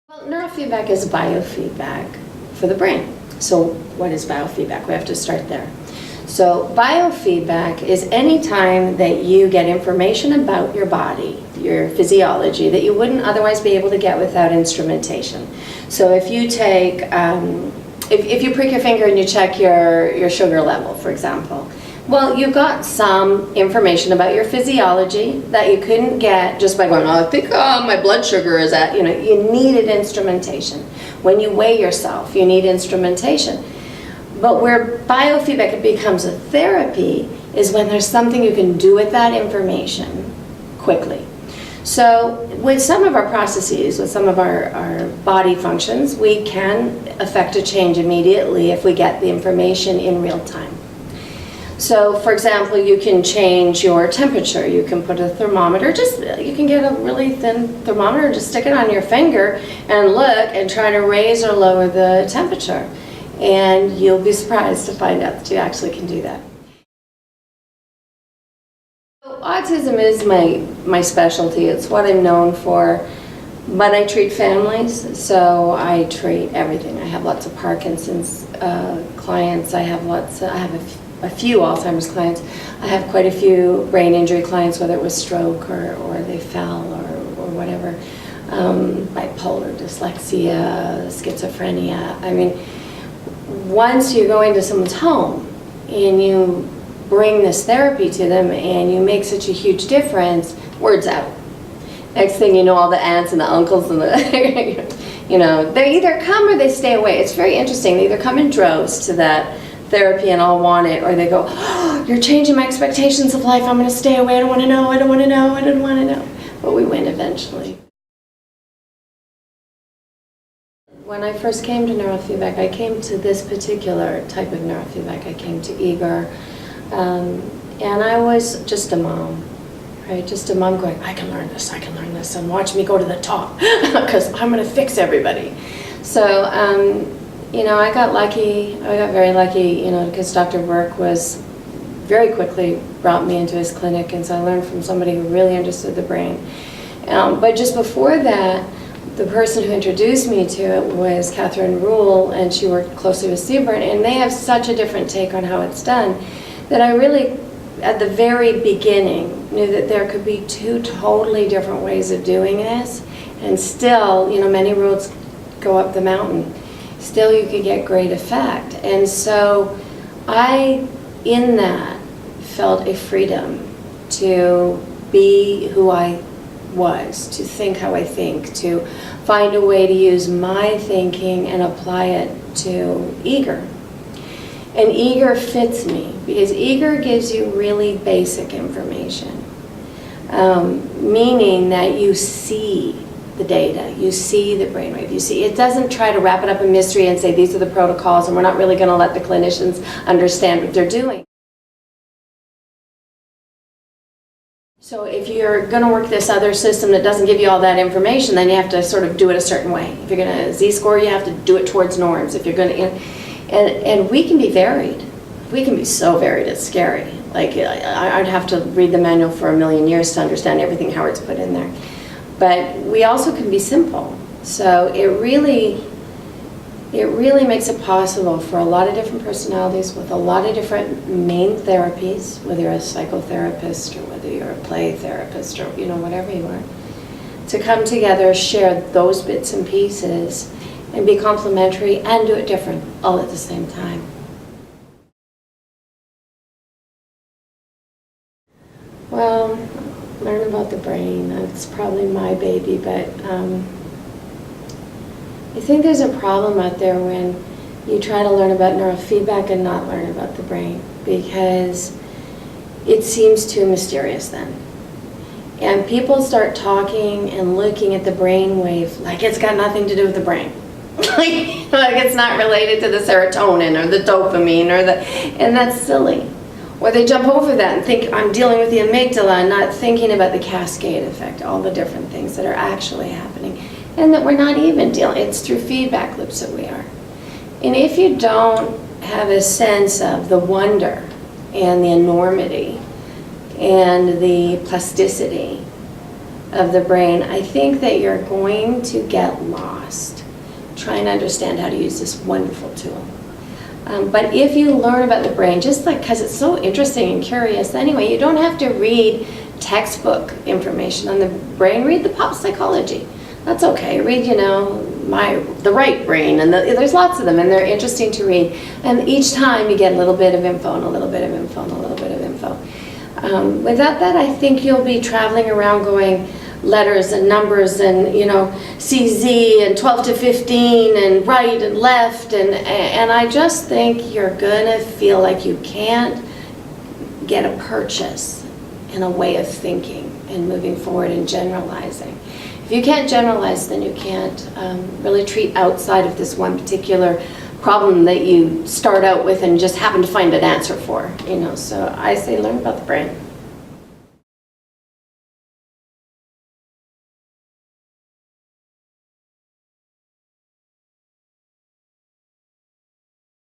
Well, neurofeedback is biofeedback for the brain. So what is biofeedback? We have to start there. So biofeedback is any time that you get information about your body, your physiology, that you wouldn't otherwise be able to get without instrumentation. So if you take, if you prick your finger and you check your sugar level, for example, well, you got some information about your physiology that you couldn't get just by going, oh, I think my blood sugar is at, you needed instrumentation. When you weigh yourself, you need instrumentation. But where biofeedback becomes a therapy is when there's something you can do with that information quickly. So with some of our processes, with some of our body functions, we can affect a change immediately if we get the information in real time. So, for example, you can change your temperature. You can put a thermometer, you can get a really thin thermometer, just stick it on your finger and look and try to raise or lower the temperature. And you'll be surprised to find out that you actually can do that. So, autism is my specialty. It's what I'm known for. But I treat families, so I treat everything. I have lots of Parkinson's clients. I have a few Alzheimer's clients. I have quite a few brain injury clients, whether it was stroke or they fell or whatever. Bipolar, dyslexia, schizophrenia. I mean, once you go into someone's home and you bring this therapy to them and you make such a huge difference, word's out. Next thing you know, all the aunts and the uncles and the, they either come or they stay away. It's very interesting. They either come in droves to that therapy and all want it, or they go, oh, you're changing my expectations of life. I'm going to stay away. I don't want to know. I don't want to know. I don't want to know. But we win eventually. When I first came to neurofeedback, I came to this particular type of neurofeedback. I came to EEGer, and I was just a mom. Right, just a mom going, I can learn this, and watch me go to the top, because I'm going to fix everybody. So, I got lucky. I got very lucky, because Dr. Burke was very quickly brought me into his clinic, and so I learned from somebody who really understood the brain. But just before that, the person who introduced me to it was Catherine Rule, and she worked closely with Seaburn, and they have such a different take on how it's done that I really, at the very beginning, knew that there could be two totally different ways of doing this, and still, many roads go up the mountain. Still, you could get great effect. And so I, in that, felt a freedom to be who I was, to think how I think, to find a way to use my thinking and apply it to EEGer. And EEGer fits me because EEGer gives you really basic information, meaning that you see the data, you see the brainwave, you see. It doesn't try to wrap it up in mystery and say these are the protocols and we're not really going to let the clinicians understand what they're doing. So if you're going to work this other system that doesn't give you all that information, then you have to sort of do it a certain way. If you're going to Z-score, you have to do it towards norms. If you're going to, and we can be varied. We can be so varied, it's scary. Like, I'd have to read the manual for a million years to understand everything Howard's put in there. But we also can be simple. So it really makes it possible for a lot of different personalities with a lot of different main therapies, whether you're a psychotherapist or whether you're a play therapist or whatever you are, to come together, share those bits and pieces, and be complementary and do it different all at the same time. Well, learn about the brain. That's probably my baby, but I think there's a problem out there when you try to learn about neurofeedback and not learn about the brain, because it seems too mysterious then. And people start talking and looking at the brain wave like it's got nothing to do with the brain. like it's not related to the serotonin or the dopamine and that's silly. Or they jump over that and think I'm dealing with the amygdala and not thinking about the cascade effect, all the different things that are actually happening. And that we're not even dealing, it's through feedback loops that we are. And if you don't have a sense of the wonder and the enormity and the plasticity of the brain, I think that you're going to get lost trying to understand how to use this wonderful tool. But if you learn about the brain, just like because it's so interesting and curious anyway, you don't have to read textbook information on the brain. Read the pop psychology. That's okay. Read, the right brain, and there's lots of them, and they're interesting to read. And each time you get a little bit of info and a little bit of info and a little bit of info. Without that, I think you'll be traveling around going letters and numbers and, CZ and 12 to 15 and right and left. And I just think you're going to feel like you can't get a purchase in a way of thinking and moving forward and generalizing. If you can't generalize, then you can't really treat outside of this one particular problem that you start out with and just happen to find an answer for. So I say learn about the brain.